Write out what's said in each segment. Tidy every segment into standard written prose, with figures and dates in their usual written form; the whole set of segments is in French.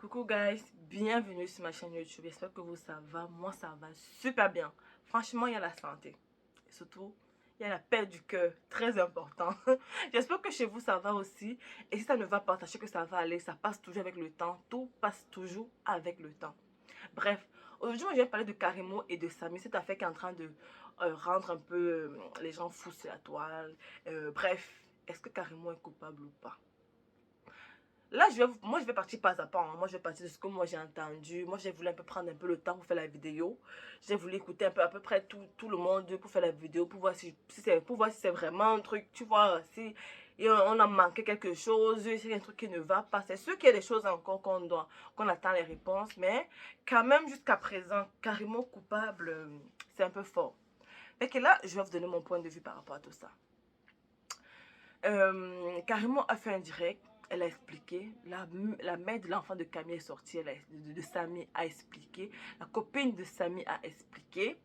Coucou guys, bienvenue sur ma chaîne YouTube. J'espère que vous ça va. Moi ça va super bien. Franchement, il y a la santé. Et surtout, il y a la paix du cœur, très important. J'espère que chez vous ça va aussi. Et si ça ne va pas, sachez que ça va aller. Ça passe toujours avec le temps. Tout passe toujours avec le temps. Bref, aujourd'hui je vais parler de Karimo et de Samy. Cette affaire qui est en train de rendre un peu les gens fous sur la toile. Bref, est-ce que Karimo est coupable ou pas? Là, moi, je vais partir pas à pas. Hein. Moi, je vais partir de ce que moi j'ai entendu. Moi, j'ai voulu un peu prendre un peu le temps pour faire la vidéo. J'ai voulu écouter un peu à peu près tout le monde pour faire la vidéo, pour voir si c'est vraiment un truc, tu vois, si on a manqué quelque chose, si c'est un truc qui ne va pas. C'est sûr qu'il y a des choses encore qu'on attend les réponses, mais quand même, jusqu'à présent, carrément coupable, c'est un peu fort. Fait que là, je vais vous donner mon point de vue par rapport à tout ça. Carrément a fait un direct. Elle a expliqué, la mère de l'enfant de Camille est sortie, de Samy a expliqué, la copine de Samy a expliqué.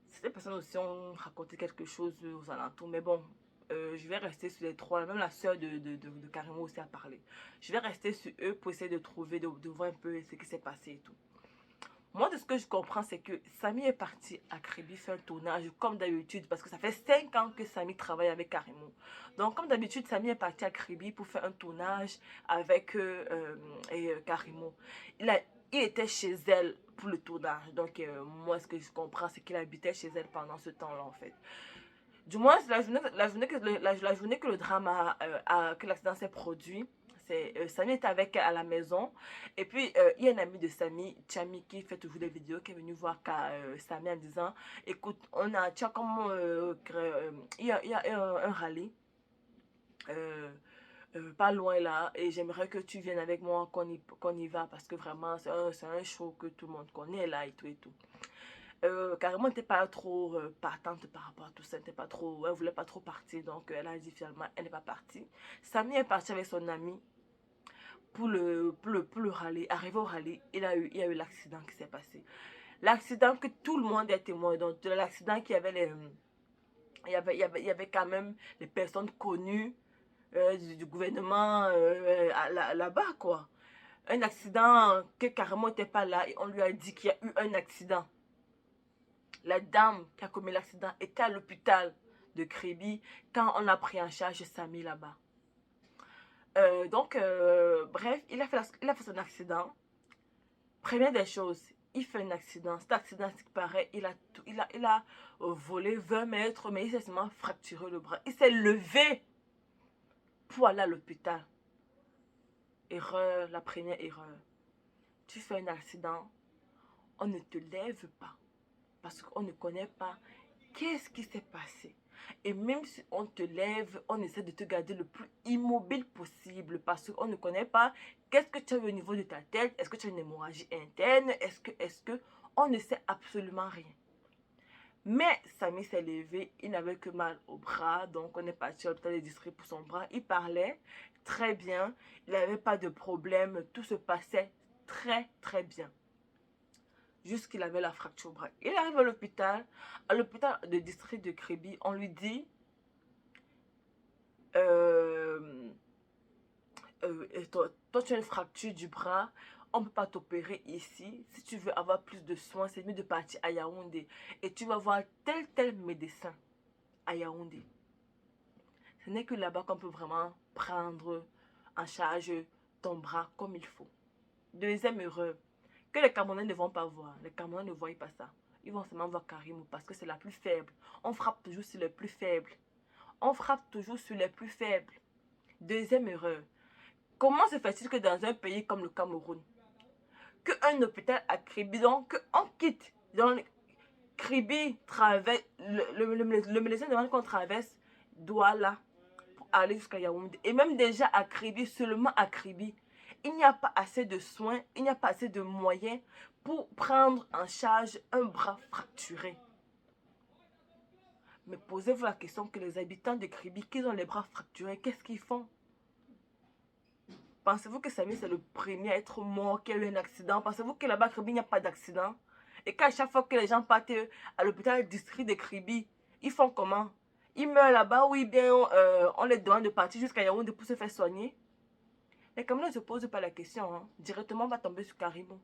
Ces personnes aussi ont raconté quelque chose aux alentours, mais bon, je vais rester sur les trois, même la soeur de Karimo aussi a parlé. Je vais rester sur eux pour essayer de trouver, de voir un peu ce qui s'est passé et tout. Moi, de ce que je comprends, c'est que Samy est parti à Kribi faire un tournage comme d'habitude parce que ça fait 5 ans que Samy travaille avec Karimo. Donc, comme d'habitude, Samy est parti à Kribi pour faire un tournage avec Karimo. Il était chez elle pour le tournage. Donc, moi, ce que je comprends, c'est qu'il habitait chez elle pendant ce temps-là, en fait. Du moins, la journée que le drame que l'accident s'est produit, Samy était avec elle à la maison. Et puis, il y a un ami de Samy, Chami, qui fait toujours des vidéos, qui est venu voir Samy en disant, écoute, tu as comme, il y a un rallye. Pas loin là, et j'aimerais que tu viennes avec moi, qu'on y va, parce que vraiment c'est un show que tout le monde connaît là et tout et tout. Carrément, n'était pas trop partante par rapport à tout ça, elle voulait pas trop partir, donc elle a dit finalement elle n'est pas partie. Samy est parti avec son ami pour le rallye. Arrivé au rallye, il y a eu l'accident qui s'est passé. L'accident que tout le monde est témoin, donc l'accident qui avait il y avait quand même les personnes connues du gouvernement là-bas, quoi. Un accident que carrément n'était pas là et on lui a dit qu'il y a eu un accident. La dame qui a commis l'accident était à l'hôpital de Kribi quand on a pris en charge Samy là-bas. Bref, il a fait son accident. Première des choses, il fait un accident. Cet accident, ce qui paraît, il a volé 20 mètres, mais il s'est seulement fracturé le bras. Il s'est levé pour aller à l'hôpital. Erreur, la première erreur. Tu fais un accident, on ne te lève pas. Parce qu'on ne connaît pas qu'est-ce qui s'est passé. Et même si on te lève, on essaie de te garder le plus immobile possible parce qu'on ne connaît pas qu'est-ce que tu as au niveau de ta tête. Est-ce que tu as une hémorragie interne? Est-ce que on ne sait absolument rien. Mais Samy s'est levé, il n'avait que mal au bras, donc on est parti à l'hôpital de district pour son bras. Il parlait très bien, il n'avait pas de problème, tout se passait très très bien. Juste qu'il avait la fracture au bras. Il arrive à l'hôpital de district de Kribi, on lui dit toi tu as une fracture du bras, on ne peut pas t'opérer ici. Si tu veux avoir plus de soins, c'est mieux de partir à Yaoundé. Et tu vas voir tel médecin à Yaoundé. Ce n'est que là-bas qu'on peut vraiment prendre en charge ton bras comme il faut. Deuxième erreur, que les Camerounais ne vont pas voir. Les Camerounais ne voient pas ça. Ils vont seulement voir Karimo parce que c'est la plus faible. On frappe toujours sur les plus faibles. On frappe toujours sur les plus faibles. Deuxième erreur. Comment se fait-il que dans un pays comme le Cameroun, qu'un hôpital à Kribi, donc on quitte dans Kribi, traverse, le médecin demande qu'on traverse Douala pour aller jusqu'à Yaoundé. Et même déjà à Kribi, seulement à Kribi, il n'y a pas assez de soins, il n'y a pas assez de moyens pour prendre en charge un bras fracturé. Mais posez-vous la question que les habitants de Kribi, qui ont les bras fracturés, qu'est-ce qu'ils font? Pensez-vous que Samy c'est le premier à être mort, qui a eu un accident? Pensez-vous que là-bas à Kribi, il n'y a pas d'accident? Et qu'à chaque fois que les gens partent à l'hôpital district de Kribi, ils font comment? Ils meurent là-bas ou bien on les demande de partir jusqu'à Yaoundé pour se faire soigner? Les Camerounais ne se posent pas la question. Hein. Directement, on va tomber sur Karimo.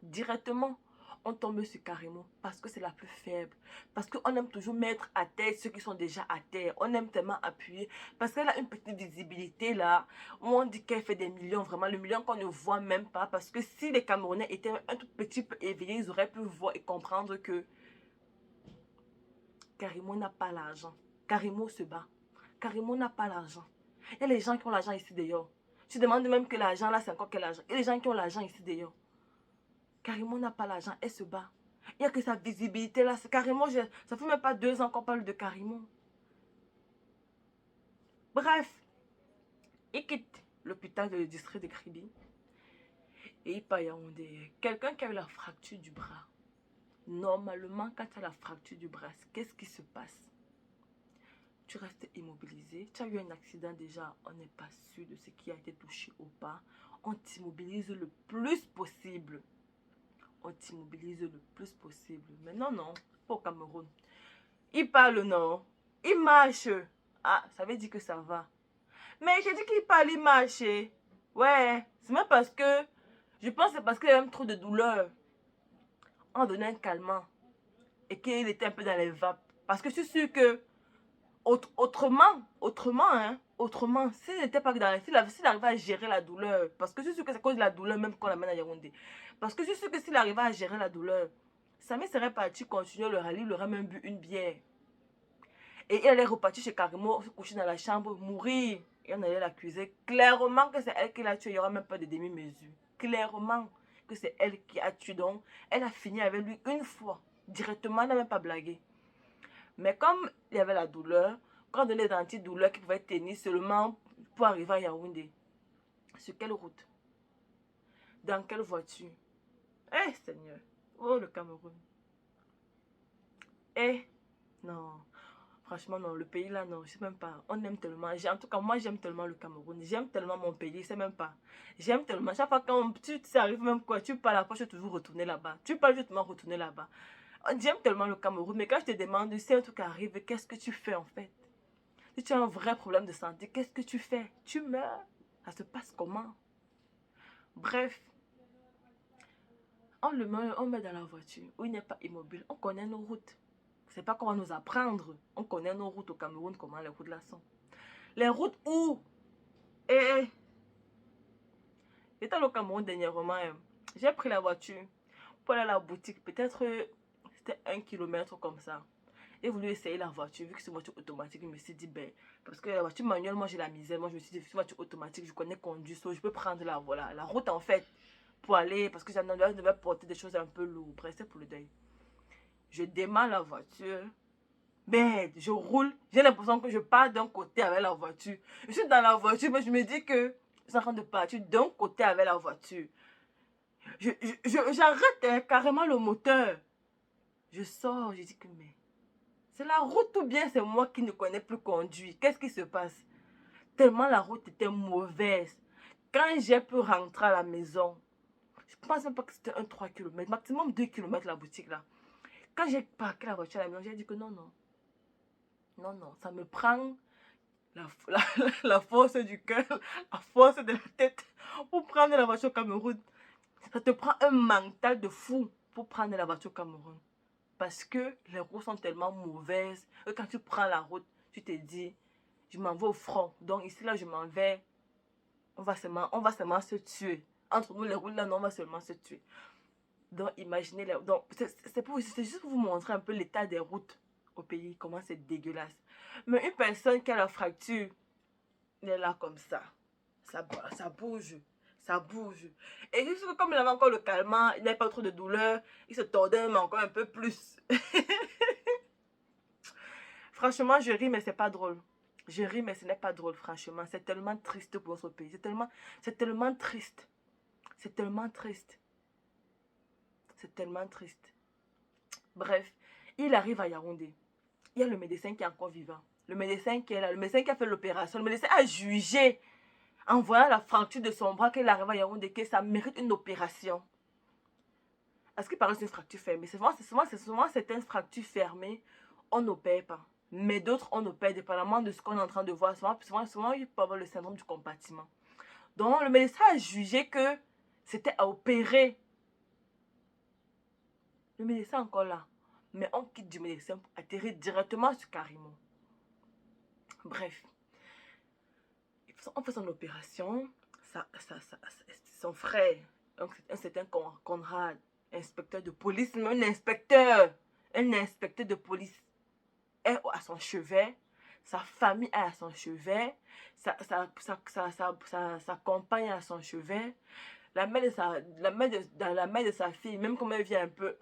Directement, on tombe sur Karimo parce que c'est la plus faible. Parce qu'on aime toujours mettre à terre ceux qui sont déjà à terre. On aime tellement appuyer. Parce qu'elle a une petite visibilité là, où on dit qu'elle fait des millions, vraiment, le million qu'on ne voit même pas. Parce que si les Camerounais étaient un tout petit peu éveillés, ils auraient pu voir et comprendre que Karimo n'a pas l'argent. Karimo se bat. Karimo n'a pas l'argent. Il y a les gens qui ont l'argent ici d'ailleurs. Je demande même que l'argent là, c'est encore quel argent. Il y a les gens qui ont l'argent ici d'ailleurs. Karimo n'a pas l'argent, elle se bat. Il n'y a que sa visibilité là. Karimo, ça fait même pas 2 ans qu'on parle de Karimo. Bref, il quitte l'hôpital de district de Kribi. Et il part à Yaoundé. Quelqu'un qui a eu la fracture du bras. Normalement, quand tu as la fracture du bras, qu'est-ce qui se passe? Tu restes immobilisé. Tu as eu un accident déjà. On n'est pas sûr de ce qui a été touché ou pas. On t'immobilise le plus possible. On t'immobilise le plus possible. Mais non, non, pas au Cameroun. Il parle, non. Il marche. Ah, ça veut dire que ça va. Mais j'ai dit qu'il parle, il marche. Ouais, c'est même parce que, je pense que c'est parce qu'il a même trop de douleur. On a donné un calmant. Et qu'il était un peu dans les vapes. Parce que je suis sûre que, autrement, s'il n'était pas dans les... S'il arrivait à gérer la douleur, parce que je suis sûre que c'est à cause de la douleur même qu'on l'amène à Yaoundé. Parce que je suis sûre que s'il arrivait à gérer la douleur, Samy serait parti continuer le rallye, il aurait même bu une bière. Et il allait repartir chez Karimo, se coucher dans la chambre, mourir. Et on allait l'accuser. Clairement que c'est elle qui l'a tué, il n'y aura même pas de demi-mesure. Clairement que c'est elle qui a tué. Donc, elle a fini avec lui une fois. Directement, elle n'a même pas blagué. Mais comme il y avait la douleur, quand on donnait des antidouleurs qui pouvaient tenir seulement pour arriver à Yaoundé. Sur quelle route? Dans quelle voiture? Eh Seigneur, oh le Cameroun. Eh, non, franchement non, le pays là non, je sais même pas, on aime tellement, en tout cas moi j'aime tellement le Cameroun, j'aime tellement mon pays, je sais même pas, j'aime tellement, chaque fois quand tu arrives même quoi, tu parles après, je vais toujours retourner là-bas, tu parles, je vais toujours retourner là-bas. J'aime tellement le Cameroun, mais quand je te demande si un truc arrive, qu'est-ce que tu fais en fait? Si tu as un vrai problème de santé, qu'est-ce que tu fais? Tu meurs? Ça se passe comment? Bref, on met dans la voiture où il n'est pas immobile. On connaît nos routes. C'est pas qu'on va nous apprendre. On connaît nos routes au Cameroun, comment les routes là sont. Les routes où... J'étais au Cameroun dernièrement. J'ai pris la voiture pour aller à la boutique. Peut-être c'était 1 kilomètre comme ça. J'ai voulu essayer la voiture. Vu que c'est une voiture automatique, je me suis dit, ben... Parce que la voiture manuelle, moi j'ai la misère. Moi je me suis dit, c'est une voiture automatique, je connais conduire. Je peux prendre la route en fait. Pour aller, parce que je devais porter des choses un peu lourdes. Bref, c'est pour le deuil. Je démarre la voiture. Merde, je roule. J'ai l'impression que je pars d'un côté avec la voiture. Je suis dans la voiture, mais je me dis que je suis en train de partir d'un côté avec la voiture. J'arrête carrément le moteur. Je sors, je dis que mais... C'est la route ou bien c'est moi qui ne connais plus conduire? Qu'est-ce qui se passe? Tellement la route était mauvaise. Quand j'ai pu rentrer à la maison, je pense même pas que c'était un 3 km, maximum 2 km la boutique là. Quand j'ai parqué la voiture à la maison, j'ai dit que non, non. Non, non, ça me prend la force du cœur, la force de la tête pour prendre la voiture au Cameroun. Ça te prend un mental de fou pour prendre la voiture au Cameroun. Parce que les routes sont tellement mauvaises que quand tu prends la route, tu te dis, je m'en vais au front. Donc ici, là, je m'en vais. On va seulement se tuer. Entre nous, les routes, là, non, on va seulement se tuer. Donc, imaginez, c'est juste pour vous montrer un peu l'état des routes au pays, comment c'est dégueulasse. Mais une personne qui a la fracture, elle est là comme ça. Ça bouge, ça bouge. Et juste que comme il avait encore le calmant, il n'avait pas trop de douleur, il se tordait même encore un peu plus. Franchement, je ris, mais c'est pas drôle. Je ris, mais ce n'est pas drôle, franchement. C'est tellement triste pour notre pays. C'est tellement triste. C'est tellement triste. C'est tellement triste. Bref, il arrive à Yaoundé. Il y a le médecin qui est encore vivant. Le médecin qui est là. Le médecin qui a fait l'opération. Le médecin a jugé, en voyant la fracture de son bras, qu'il arrive à Yaoundé, que ça mérite une opération. Est-ce qu'il paraît une fracture fermée? C'est souvent certaines fractures fermées, on n'opère pas. Mais d'autres, on opère, dépendamment de ce qu'on est en train de voir. Souvent il peut avoir le syndrome du compartiment. Donc, le médecin a jugé que c'était à opérer. Le médecin est encore là. Mais on quitte du médecin pour atterrir directement sur Karimo. Bref, on fait son opération. Son frère, un certain Conrad, inspecteur de police, un inspecteur de police est à son chevet, sa famille est à son chevet, sa compagne est à son chevet, la mère de sa fille, même comme elle vient un peu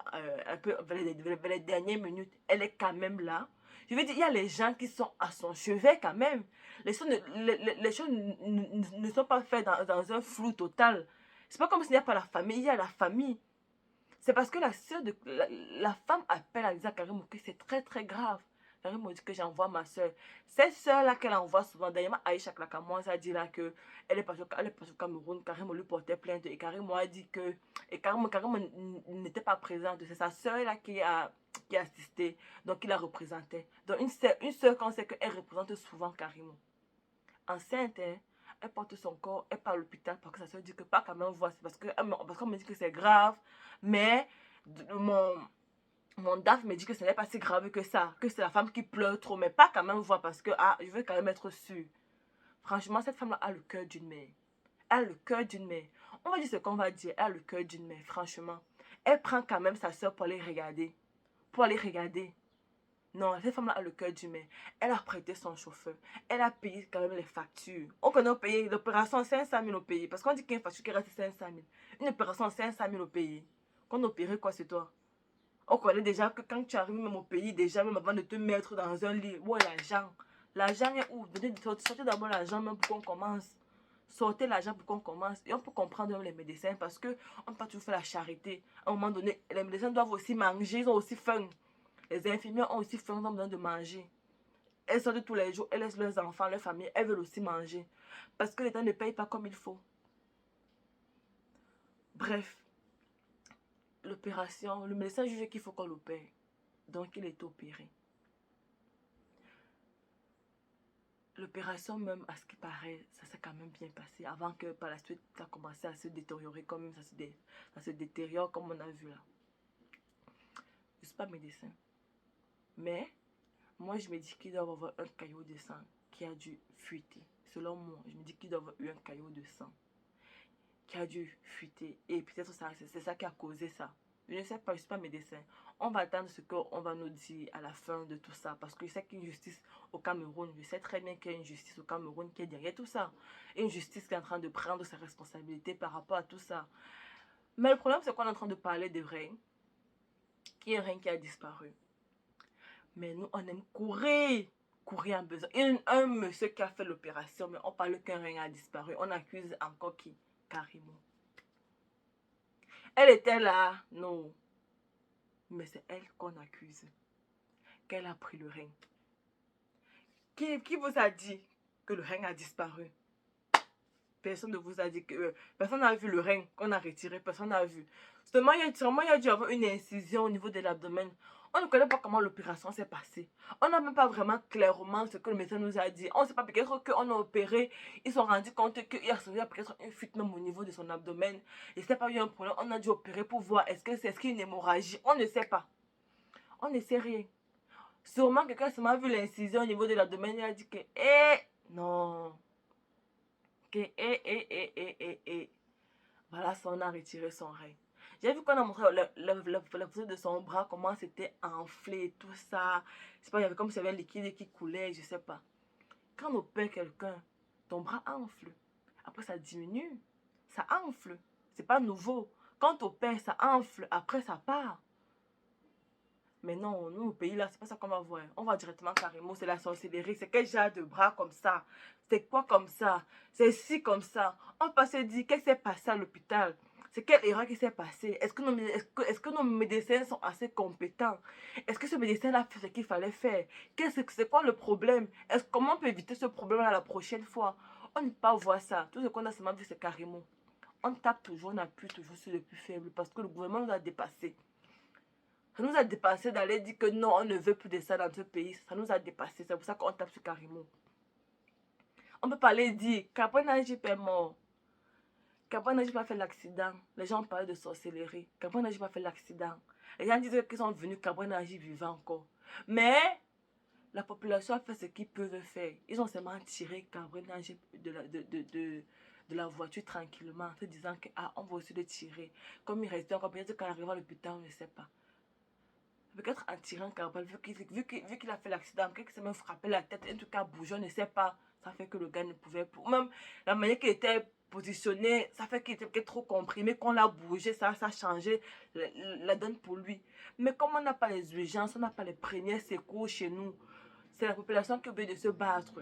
vers les dernières minutes, elle est quand même là. Je veux dire, il y a les gens qui sont à son chevet quand même. Les choses ne sont pas faites dans un flou total. C'est pas comme s'il n'y a pas la famille, il y a la famille. C'est parce que la femme appelle à Isaac Karim que c'est très très grave. Karim m'a dit que j'envoie ma soeur. Cette soeur-là qu'elle envoie souvent, d'ailleurs, Aïcha Klakamoise a dit là que elle est partie au Cameroun. Karim lui portait plainte et Karim a dit que. Et Karim n'était pas présente. C'est sa soeur-là qui a assisté, donc il la représentait. Donc une soeur, quand on sait qu'elle représente souvent Karim. Enceinte, hein, elle porte son corps, elle part à l'hôpital parce que sa soeur dit que pas quand même voir, c'est parce qu'on me dit que c'est grave, mais mon DAF me dit que ce n'est pas si grave que ça, que c'est la femme qui pleure trop, mais pas quand même voir parce que je veux quand même être sûre. Franchement, cette femme-là a le cœur d'une mère. Elle a le cœur d'une mère. On va dire ce qu'on va dire, elle a le cœur d'une mère, franchement. Elle prend quand même sa soeur pour aller regarder. Pour aller regarder. Non, cette femme-là a le cœur d'humain. Elle a prêté son chauffeur. Elle a payé quand même les factures. On connaît payer l'opération 500 000 au pays. Parce qu'on dit qu'il y a une facture qui reste 500 000. Une opération 500 000 au pays. Qu'on opère quoi, c'est toi? On connaît déjà que quand tu arrives même au pays, déjà même avant de te mettre dans un lit, où est l'argent? L'argent est où? Sortez d'abord l'argent même pour qu'on commence. Sortez l'argent pour qu'on commence. Et on peut comprendre même les médecins parce qu'on ne peut pas toujours faire la charité. À un moment donné, les médecins doivent aussi manger, ils ont aussi faim. Les infirmières ont aussi faim, ont besoin de manger. Elles sortent tous les jours, elles laissent leurs enfants, leurs familles, elles veulent aussi manger. Parce que l'État ne paye pas comme il faut. Bref, l'opération, le médecin juge qu'il faut qu'on l'opère. Donc il est opéré. L'opération même, à ce qui paraît, ça s'est quand même bien passé. Avant que par la suite, ça a commencé à se détériorer comme même ça se détériore comme on a vu là. Je ne suis pas médecin. Mais moi, je me dis qu'il doit y avoir un caillot de sang qui a dû fuiter. Selon moi, je me dis qu'il doit y avoir eu un caillot de sang qui a dû fuiter. Et peut-être c'est ça qui a causé ça. Je ne sais pas, je ne suis pas médecin. On va attendre ce qu'on va nous dire à la fin de tout ça. Parce que je sais qu'il y a une justice au Cameroun. Je sais très bien qu'il y a une justice au Cameroun qui est derrière tout ça. Et une justice qui est en train de prendre ses responsabilités par rapport à tout ça. Mais le problème, c'est qu'on est en train de parler de reine. Qui est un reine qui a disparu. Mais nous, on aime courir. Courir en besoin. Un monsieur qui a fait l'opération, mais on parle qu'un rein a disparu. On accuse encore qui? Karimo. Elle était là, non. Mais c'est elle qu'on accuse. Qu'elle a pris le rein. Qui vous a dit que le rein a disparu? Personne ne vous a dit que... personne n'a vu le rein qu'on a retiré. Personne n'a vu. Seulement, il y a dû avoir une incision au niveau de l'abdomen. On ne connaît pas comment l'opération s'est passée. On n'a même pas vraiment clairement ce que le médecin nous a dit. On ne sait pas, peut-être qu'on a opéré. Ils se sont rendus compte qu'il y a peut-être une fuite même au niveau de son abdomen. Et ne sait pas, il y a un problème. On a dû opérer pour voir est-ce qu'il y a une hémorragie. On ne sait pas. On ne sait rien. Sûrement quelqu'un m'a vu l'incision au niveau de l'abdomen. Il a dit que, non. Que, voilà, ça, on a retiré son rein. J'ai vu qu'on a montré la photo de son bras, comment c'était enflé, tout ça. Je sais pas, il y avait comme s'il y avait un liquide qui coulait, je sais pas. Quand on opère quelqu'un, ton bras enfle. Après, ça diminue. Ça enfle. C'est pas nouveau. Quand on opère, ça enfle. Après, ça part. Mais non, nous, au pays là, c'est pas ça qu'on va voir. On va directement carrément, c'est la sorcellerie. C'est quel genre de bras comme ça? C'est quoi comme ça? C'est si comme ça. On peut se dire, qu'est-ce qui s'est passé à l'hôpital? C'est quelle erreur qui s'est passée? Est-ce que nos médecins sont assez compétents? Est-ce que ce médecin a fait ce qu'il fallait faire? C'est quoi le problème? Comment on peut éviter ce problème la prochaine fois? On ne peut pas voir ça. Tout ce qu'on a seulement vu, c'est carrément. On tape toujours, on appuie toujours sur le plus faible parce que le gouvernement nous a dépassés. Ça nous a dépassé d'aller dire que non, on ne veut plus de ça dans ce pays. Ça nous a dépassé. C'est pour ça qu'on tape sur Karimo. On peut pas aller dire qu'après Najib est mort. Gabriel n'a pas fait l'accident. Les gens parlaient de sorcellerie. Gabriel n'a pas fait l'accident. Les gens disaient qu'ils sont venus, Gabriel n'a vivant encore. Mais la population a fait ce qu'ils peuvent faire. Ils ont seulement tiré Gabriel Nager de la voiture tranquillement, en se disant que ah, on va aussi le tirer. Comme il restait encore, peut-être quand il arrive à l'hôpital, on ne sait pas. Peut-être en tirant Gabriel, vu qu'il a fait l'accident, qu'il s'est même frappé la tête, en tout cas bougé, on ne sait pas. Ça fait que le gars ne pouvait plus. Même la manière qu'il était positionné, ça fait qu'il était trop comprimé. Quand on l'a bougé, ça a changé la donne pour lui. Mais comme on n'a pas les urgences, on n'a pas les premiers secours chez nous, c'est la population qui obéit de se battre.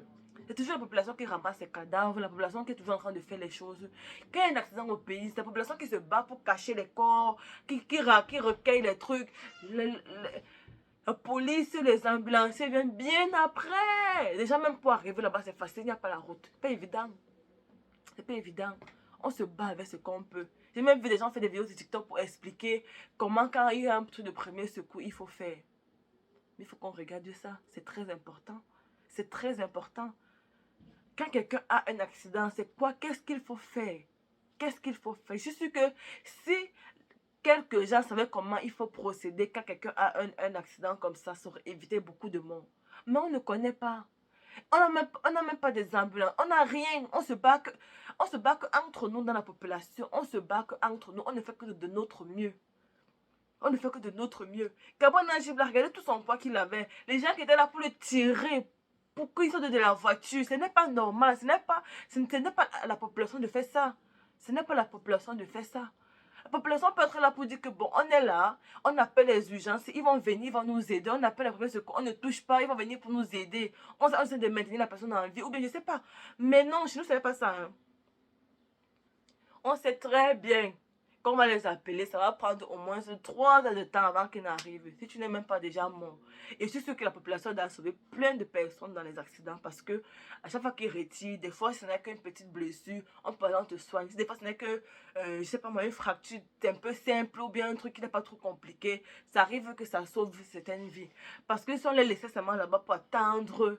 C'est toujours la population qui ramasse ses cadavres, la population qui est toujours en train de faire les choses. Quand il y a un accident au pays, c'est la population qui se bat pour cacher les corps, qui recueille les trucs. La police, les ambulanciers viennent bien après. Déjà, même pour arriver là-bas, c'est facile, il n'y a pas la route. C'est pas évident. C'est pas évident. On se bat avec ce qu'on peut. J'ai même vu des gens faire des vidéos sur TikTok pour expliquer comment, quand il y a un truc de premier secours, il faut faire. Mais il faut qu'on regarde ça. C'est très important. C'est très important. Quand quelqu'un a un accident, c'est quoi? Qu'est-ce qu'il faut faire? Qu'est-ce qu'il faut faire? Je suis sûre que si quelques gens savaient comment il faut procéder quand quelqu'un a un accident comme ça aurait évité beaucoup de morts. Mais on ne connaît pas. On n'a même pas des ambulances. On n'a rien. On se bat entre nous dans la population. On se bat entre nous. On ne fait que de notre mieux. On ne fait que de notre mieux. Gabon Najib, regardez tout son poids qu'il avait. Les gens qui étaient là pour le tirer, pour qu'il sorte de la voiture. Ce n'est pas normal. Ce n'est pas la population de faire ça. Ce n'est pas la population de faire ça. La population peut être là pour dire que bon, on est là, on appelle les urgences, ils vont venir, ils vont nous aider, on appelle les premiers secours, on ne touche pas, ils vont venir pour nous aider. On essaie de maintenir la personne en vie, ou bien je ne sais pas. Mais non, chez nous, ce n'est pas ça. Hein. On sait très bien qu'on va les appeler, ça va prendre au moins 3 heures de temps avant qu'ils n'arrivent. Si tu n'es même pas déjà mort. Et c'est sûr que la population doit sauver plein de personnes dans les accidents parce que à chaque fois qu'ils retirent, des fois ce n'est qu'une petite blessure, on peut aller te soigner. Des fois ce n'est que, je sais pas moi, une fracture un peu simple ou bien un truc qui n'est pas trop compliqué. Ça arrive que ça sauve certaines vies. Parce que si on les laissait seulement là-bas pour attendre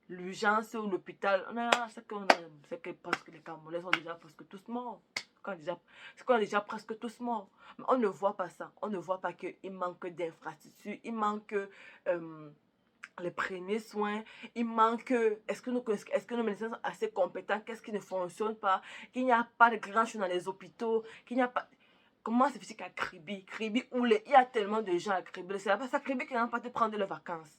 l'urgence ou l'hôpital, c'est que parce que les Camerounais sont déjà presque tous morts. C'est qu'on est déjà presque tous morts. Mais on ne voit pas ça. On ne voit pas qu'il manque d'infrastructures. Il manque les premiers soins. Il manque... Est-ce que nos médecins sont assez compétents? Qu'est-ce qui ne fonctionne pas? Qu'il n'y a pas de grand chose dans les hôpitaux. Qu'il n'y a pas... Comment c'est physique à Kribi? Kribi, il y a tellement de gens à Kribi. C'est là-bas, ça Kribi qui n'ont pas te prendre leurs vacances.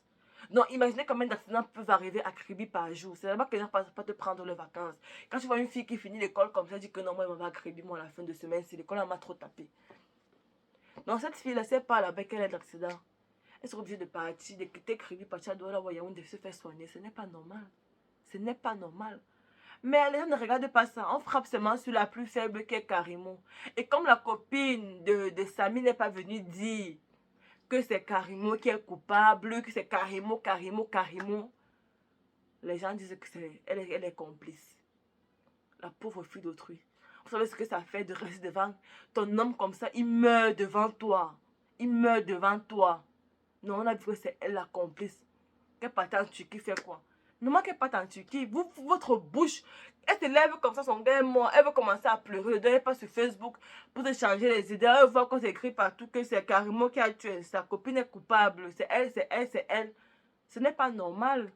Donc, imaginez combien d'accidents peuvent arriver à Kribi par jour. C'est là-bas que les gens ne peuvent pas te prendre leurs vacances. Quand tu vois une fille qui finit l'école comme ça, elle dit que non, moi, je vais à Kribi, moi, à la fin de semaine, si l'école m'a trop tapé. Donc, cette fille-là, c'est pas là-bas qu'elle a d'accident. Elle sera obligée de partir, de quitter Kribi, partir à Douala, de se faire soigner. Ce n'est pas normal. Ce n'est pas normal. Mais les gens ne regardent pas ça. On frappe seulement sur la plus faible qui est Karimo. Et comme la copine de Samy n'est pas venue dire que c'est Karimo qui est coupable, que c'est Karimo. Les gens disent que elle est complice. La pauvre fille d'autrui. Vous savez ce que ça fait de rester devant ton homme comme ça? Il meurt devant toi. Il meurt devant toi. Non, on a vu que c'est elle la complice. Qu'elle part en Turquie, fait quoi? Normalement qu'elle parte en Turquie, votre bouche, elle se lève comme ça, son gars est mort, elle veut commencer à pleurer, elle passe sur Facebook pour se changer les idées, elle voit qu'on s'écrit partout que c'est Karimo qui a tué, sa copine est coupable, c'est elle. Ce n'est pas normal.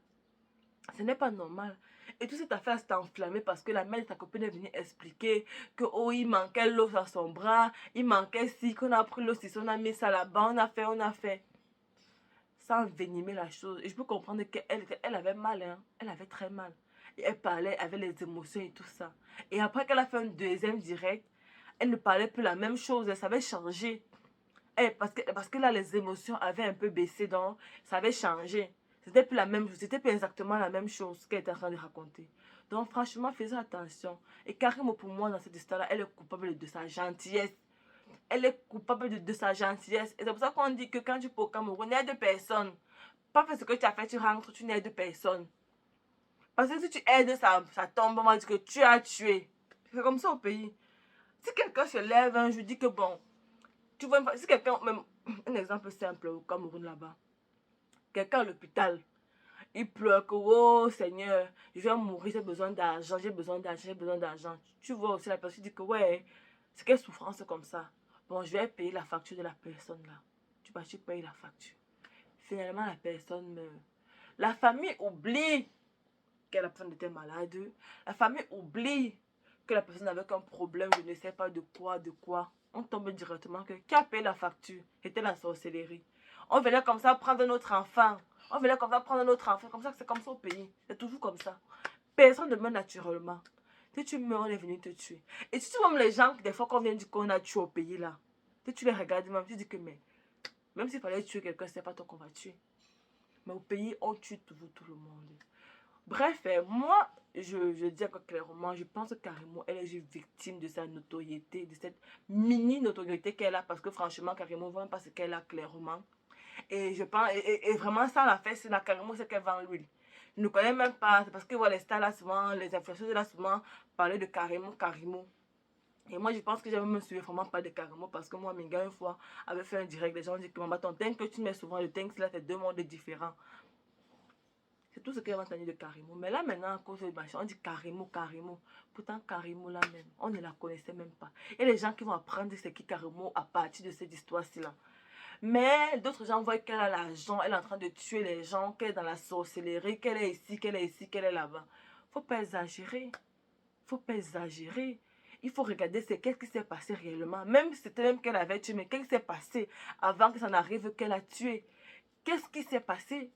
Ce n'est pas normal. Et toute cette affaire s'est enflammée parce que la mère de sa copine est venue expliquer que oh, il manquait l'eau dans son bras, il manquait si, qu'on a pris l'eau, si on a mis ça là-bas, on a fait. Ça envenimait la chose. Et je peux comprendre qu'elle avait mal, hein. Elle avait très mal. Et elle parlait avec les émotions et tout ça. Et après qu'elle a fait un deuxième direct, elle ne parlait plus la même chose. Elle savait changer. Parce que là, les émotions avaient un peu baissé, donc ça avait changé. C'était plus la même chose. C'était plus exactement la même chose qu'elle était en train de raconter. Donc franchement, faisons attention. Et Karimo, pour moi, dans cette histoire-là, elle est coupable de sa gentillesse. Elle est coupable de sa gentillesse. Et c'est pour ça qu'on dit que quand tu peux au Cameroun, n'aide personne. Pas parce que tu as fait, tu rentres, tu n'aides personne. Parce que si tu aides, ça tombe, on va dire que tu as tué. C'est comme ça au pays. Si quelqu'un se lève un jour, dis que bon, tu vois, si quelqu'un, même un exemple simple au Cameroun là-bas, quelqu'un à l'hôpital, Il pleure que, oh Seigneur, je vais mourir, j'ai besoin d'argent, j'ai besoin d'argent, j'ai besoin d'argent. Tu vois aussi la personne dit que, ouais, c'est quelle souffrance comme ça. Bon, je vais payer la facture de la personne là. Tu payes la facture. Finalement, la personne meurt. La famille oublie que la personne était malade. La famille oublie que la personne avait un problème, je ne sais pas de quoi. On tombe directement que qui a payé la facture? C'était la sorcellerie. On venait comme ça prendre notre enfant. On venait comme ça prendre notre enfant. Comme ça, c'est comme ça au pays. C'est toujours comme ça. Personne ne meurt naturellement. Si tu meurs, on est venu te tuer. Et si tu vois même les gens, des fois qu'on vient dire qu'on a tué au pays là, si tu les regardes même, tu dis que mais, même s'il fallait tuer quelqu'un, c'est pas toi qu'on va tuer. Mais au pays, on tue toujours tout le monde. Bref, moi, je dis encore clairement, je pense que Karimo, elle est juste victime de sa notoriété, de cette mini notoriété qu'elle a, parce que franchement, Karimo ne voit même pas ce qu'elle a clairement. Et je pense, et vraiment, ça l'a fait, c'est la Karimo, c'est qu'elle vend l'huile. Je ne connais même pas, c'est parce que voilà, les stars là, souvent, les influenceurs là, souvent, parler de Karimo. Et moi, je pense que j'avais même suivi vraiment pas de Karimo, parce que moi, mes gars, une fois, avait fait un direct, les gens disent que, maman, ton tank que tu mets souvent, le tank, là, c'est deux mondes différents. C'est tout ce qu'elle a entendu de Karimo. Mais là, maintenant, à cause de machin, on dit Karimo. Pourtant, Karimo, là même, on ne la connaissait même pas. Et les gens qui vont apprendre c'est qui Karimo à partir de cette histoire-ci là. Mais d'autres gens voient qu'elle a l'argent, elle est en train de tuer les gens, qu'elle est dans la sorcellerie, qu'elle est ici, qu'elle est ici, qu'elle est là-bas. Faut pas exagérer. Faut pas exagérer. Il faut regarder qu'est-ce qui s'est passé réellement. Même si c'était même qu'elle avait tué, mais qu'est-ce qui s'est passé avant que ça n'arrive qu'elle a tué? Qu'est-ce qui s'est passé?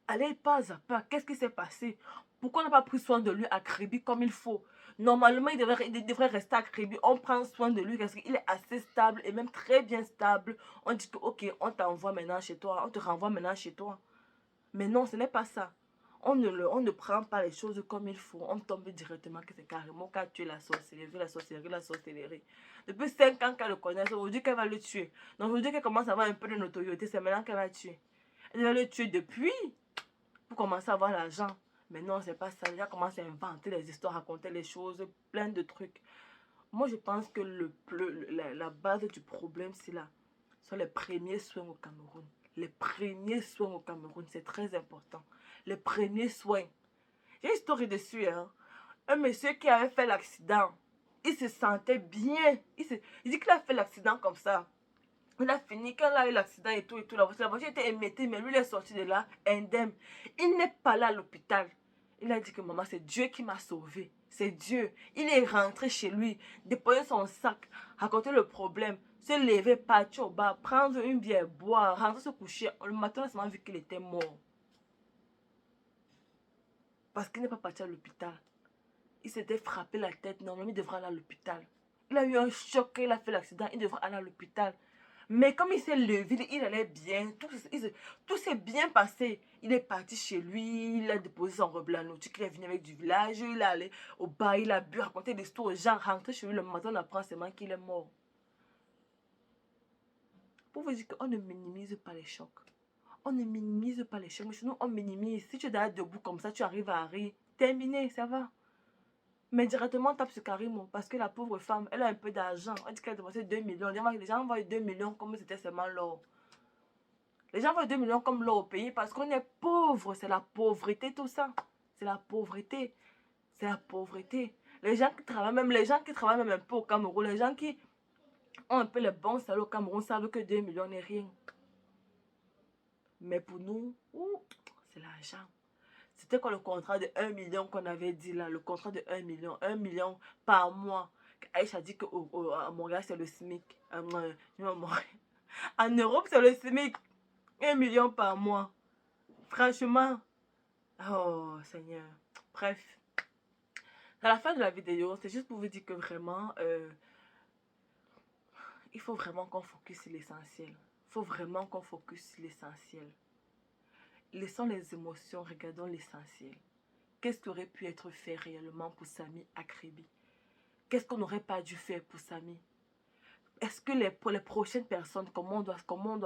Allez pas à pas. Qu'est-ce qui s'est passé? Pourquoi on n'a pas pris soin de lui à Créby comme il faut? Normalement, il devrait rester à Créby. On prend soin de lui parce qu'il est assez stable et même très bien stable. On dit que, ok, on t'envoie maintenant chez toi. On te renvoie maintenant chez toi. Mais non, ce n'est pas ça. On ne prend pas les choses comme il faut. On tombe directement que c'est carrément qu'à tuer la sorcellerie. Depuis 5 ans qu'elle le connaît, aujourd'hui qu'elle va le tuer. Donc aujourd'hui qu'elle commence à avoir un peu de notoriété, c'est maintenant qu'elle va le tuer. Elle va le tuer depuis pour commencer à avoir l'argent. Mais non, c'est pas ça. Les gens commencent à inventer les histoires, raconter les choses, plein de trucs. Moi, je pense que la base du problème, c'est là. Ce sont les premiers soins au Cameroun. Les premiers soins au Cameroun, c'est très important. Les premiers soins. J'ai une histoire dessus, hein. Un monsieur qui avait fait l'accident, il se sentait bien. Il dit qu'il a fait l'accident comme ça. Il a fini, quand il a eu l'accident et tout, la voiture était émettée, mais lui, il est sorti de là, indemne. Il n'est pas là à l'hôpital. Il a dit que maman, c'est Dieu qui m'a sauvé. C'est Dieu. Il est rentré chez lui, déposer son sac, raconter le problème, se lever, partir au bar, prendre une bière, boire, rentrer se coucher. Le matin, on a seulement vu qu'il était mort. Parce qu'il n'est pas parti à l'hôpital. Il s'était frappé la tête. Normalement, il devrait aller à l'hôpital. Il a eu un choc quand il a fait l'accident. Il devrait aller à l'hôpital. Mais comme il s'est levé, il allait bien. Tout s'est bien passé. Il est parti chez lui. Il a déposé son robe nourriture. Il est venu avec du village. Il est allé au bar. Il a bu, raconté des histoires aux gens. Rentré chez lui le matin, on apprend seulement qu'il est mort. Pour vous dire qu'on ne minimise pas les chocs. On ne minimise pas les chocs. Mais chez nous, on minimise. Si tu es derrière debout comme ça, tu arrives à rire. Terminé, ça va. Mais directement, on tape sur Karimo parce que la pauvre femme, elle a un peu d'argent. On dit qu'elle a dépensé 2 millions. Les gens voient 2 millions comme si c'était seulement l'or. Les gens voient 2 millions comme l'or au pays parce qu'on est pauvre. C'est la pauvreté, tout ça. C'est la pauvreté. C'est la pauvreté. Les gens qui travaillent, même les gens qui travaillent même un peu au Cameroun, les gens qui ont un peu les bons salaires au Cameroun savent que 2 millions n'est rien. Mais pour nous, c'est l'argent. C'était quoi le contrat de 1 million qu'on avait dit là? Le contrat de 1 million. 1 million par mois. Aïcha dit qu'à Montréal, c'est le SMIC. En Europe, c'est le SMIC. 1 million par mois. Franchement. Oh, Seigneur. Bref. À la fin de la vidéo, c'est juste pour vous dire que vraiment, il faut vraiment qu'on focus sur l'essentiel. Il faut vraiment qu'on focus sur l'essentiel. Laissons les émotions, regardons l'essentiel. Qu'est-ce qui aurait pu être fait réellement pour Samy à Créby? Qu'est-ce qu'on n'aurait pas dû faire pour Samy? Est-ce que pour les prochaines personnes, comment on doit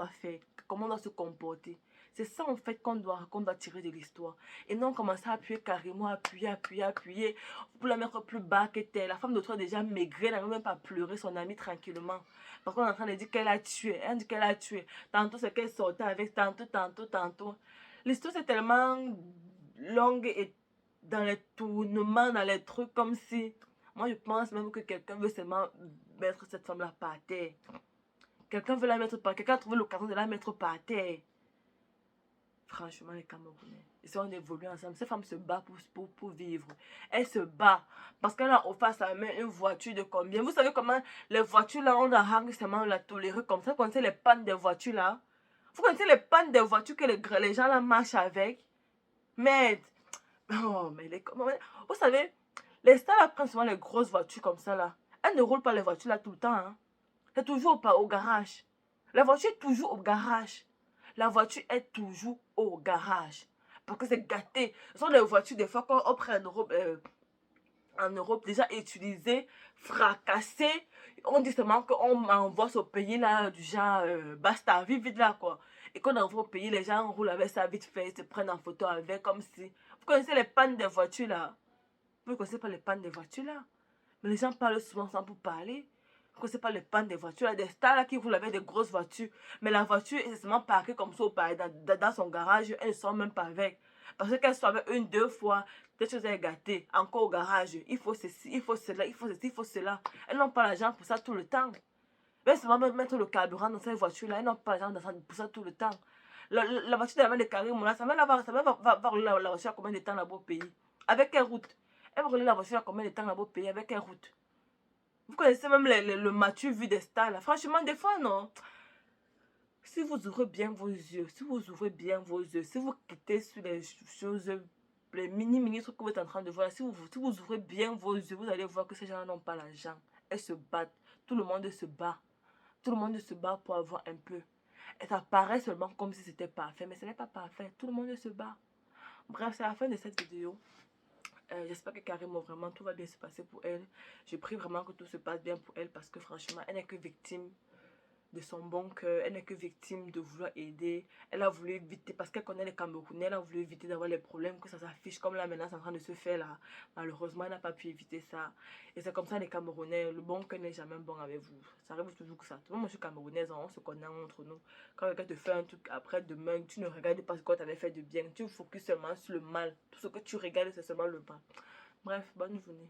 faire? Comment on doit se comporter? C'est ça en fait qu'on doit tirer de l'histoire. Et non commencer à appuyer carrément, appuyer. Pour la mettre plus bas que terre. La femme de toi déjà maigrée, elle n'arrive même pas à pleurer son amie tranquillement. Parce qu'on est en train de dire qu'elle a tué. Elle dit qu'elle a tué. Tantôt c'est qu'elle sortait avec, tantôt. L'histoire c'est tellement longue et dans les tournements, dans les trucs comme si... Moi je pense même que quelqu'un veut seulement mettre cette femme-là par terre. Quelqu'un veut la mettre par terre. Quelqu'un a trouvé l'occasion de la mettre par terre. Franchement, les Camerounais, ils ont évolué ensemble. Cette femme se bat pour vivre. Elle se bat. Parce qu'elle a offert à sa mère une voiture de combien? Vous savez comment les voitures là, on a seulement la tolérer comme ça. Vous connaissez les pannes des voitures là? Vous connaissez les pannes des voitures que les gens là marchent avec? Mais, oh, mais les, vous savez, les stars là prennent souvent les grosses voitures comme ça là. Elles ne roulent pas les voitures là tout le temps. Hein. C'est toujours au garage. La voiture est toujours au garage. La voiture est toujours au garage. Parce que c'est gâté. Ce sont des voitures, des fois, quand on prend en Europe déjà utilisées, fracassées, on dit seulement qu'on envoie ce pays-là, du genre, basta, vite, vite là, quoi. Et qu'on envoie au pays, les gens roulent avec ça vite fait, ils se prennent en photo avec, comme si... Vous connaissez les pannes des voitures, là? Vous ne connaissez pas les pannes des voitures, là? Mais les gens parlent souvent sans pour parler. Vous ne connaissez pas les pannes des voitures, là, des stars là qui roulent avec des grosses voitures. Mais la voiture est seulement parquée comme ça dans son garage, elle ne sort même pas avec. Parce qu'elle soit avec une, deux fois, des choses est gâtée. Encore au garage, il faut ceci, il faut cela, il faut ceci, il faut cela. Elles n'ont pas l'argent pour ça tout le temps. Mais seulement mettre le carburant dans cette voiture-là, elles n'ont pas l'argent pour ça tout le temps. La voiture de la main de Karim, là, va rouler la voiture à combien de temps là-bas au pays? Avec quelle route? Elle va rouler la voiture à combien de temps là-bas au pays? Avec quelle route? Vous connaissez même le mature vu des stars là. Franchement, des fois, non. Si vous ouvrez bien vos yeux, si vous ouvrez bien vos yeux, si vous quittez sur les choses, les mini trucs que vous êtes en train de voir, si vous ouvrez bien vos yeux, vous allez voir que ces gens n'ont pas l'argent. Elles se battent. Tout le monde se bat. Tout le monde se bat pour avoir un peu. Et ça paraît seulement comme si c'était parfait, mais ce n'est pas parfait. Tout le monde se bat. Bref, c'est la fin de cette vidéo. J'espère que Karimo, vraiment, tout va bien se passer pour elle. Je prie vraiment que tout se passe bien pour elle parce que franchement, elle n'est que victime de son bon cœur. Elle n'est que victime de vouloir aider. Elle a voulu éviter, parce qu'elle connaît les Camerounais, elle a voulu éviter d'avoir les problèmes que ça s'affiche comme là maintenant c'est en train de se faire là. Malheureusement, elle n'a pas pu éviter ça. Et c'est comme ça les Camerounais, le bon cœur n'est jamais bon avec vous. Ça arrive toujours que ça. Moi je suis camerounaise, on se connaît entre nous. Quand quelqu'un te fait un truc après demain, tu ne regardes pas ce qu'on t'avait fait de bien. Tu focuses seulement sur le mal. Tout ce que tu regardes, c'est seulement le mal. Bref, bonne journée.